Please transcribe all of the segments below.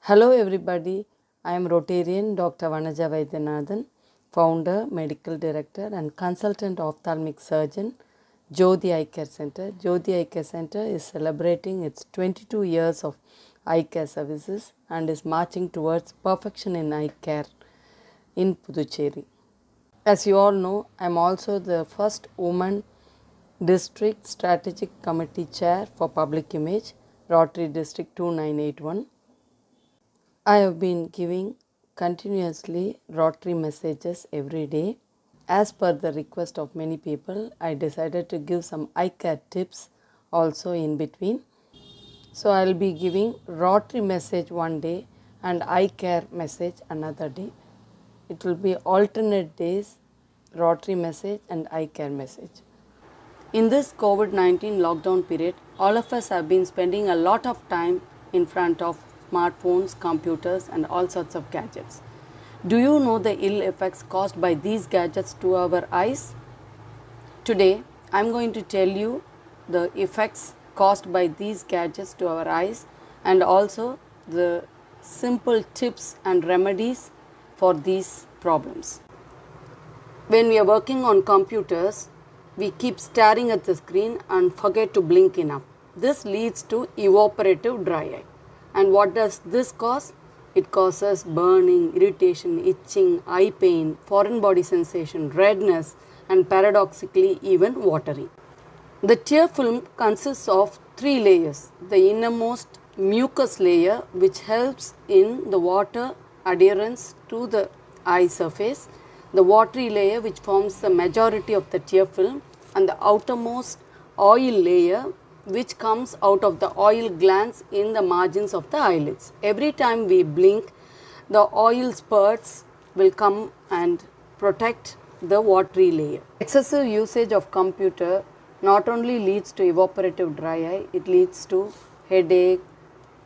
Hello everybody, I am Rotarian Dr. Vanaja Vaidyanathan, founder, medical director and consultant ophthalmic surgeon, Jyoti Eye Care Center. Jyoti Eye Care Center is celebrating its 22 years of eye care services and is marching towards perfection in eye care in Puducherry. As you all know, I am also the first woman district strategic committee chair for public image, Rotary District 2981. I have been giving continuously Rotary messages every day. As per the request of many people, I decided to give some eye care tips also in between. So I will be giving Rotary message one day and eye care message another day. It will be alternate days, Rotary message and eye care message. In this COVID-19 lockdown period, all of us have been spending a lot of time in front of smartphones, computers and all sorts of gadgets. Do you know the ill effects caused by these gadgets to our eyes? Today, I am going to tell you the effects caused by these gadgets to our eyes and also the simple tips and remedies for these problems. When we are working on computers, we keep staring at the screen and forget to blink enough. This leads to evaporative dry eye. And what does this cause? It causes burning, irritation, itching, eye pain, foreign body sensation, redness, and paradoxically even watering. The tear film consists of 3 layers. The innermost mucus layer, which helps in the water adherence to the eye surface, the watery layer which forms the majority of the tear film, and the outermost oil layer which comes out of the oil glands in the margins of the eyelids. Every time we blink, the oil spurts will come and protect the watery layer. Excessive usage of computer not only leads to evaporative dry eye, it leads to headache,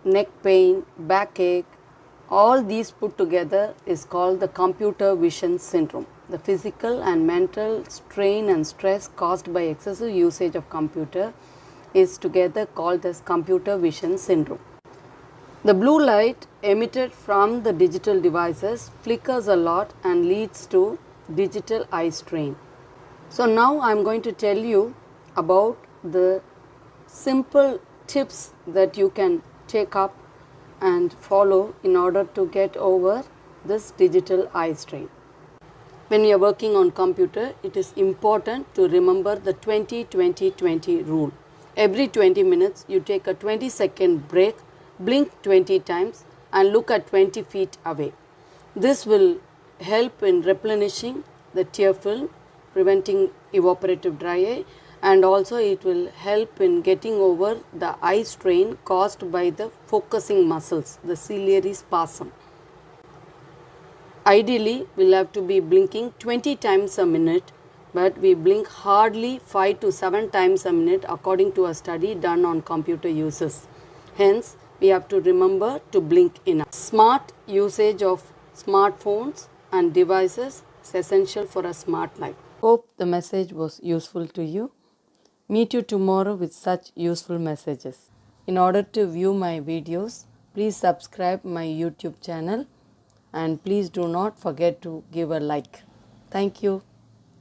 neck pain, backache. All these put together is called the computer vision syndrome. The physical and mental strain and stress caused by excessive usage of computer is together called as computer vision syndrome. The blue light emitted from the digital devices flickers a lot and leads to digital eye strain. So now I am going to tell you about the simple tips that you can take up and follow in order to get over this digital eye strain. When you are working on computer, it is important to remember the 20-20-20 rule. Every 20 minutes, you take a 20-second break, blink 20 times and look at 20 feet away. This will help in replenishing the tear film, preventing evaporative dry eye, and also it will help in getting over the eye strain caused by the focusing muscles, the ciliary spasm. Ideally, we will have to be blinking 20 times a minute, but we blink hardly 5 to 7 times a minute according to a study done on computer users. Hence, we have to remember to blink enough. Smart usage of smartphones and devices is essential for a smart life. Hope the message was useful to you. Meet you tomorrow with such useful messages. In order to view my videos, please subscribe my YouTube channel and please do not forget to give a like. Thank you.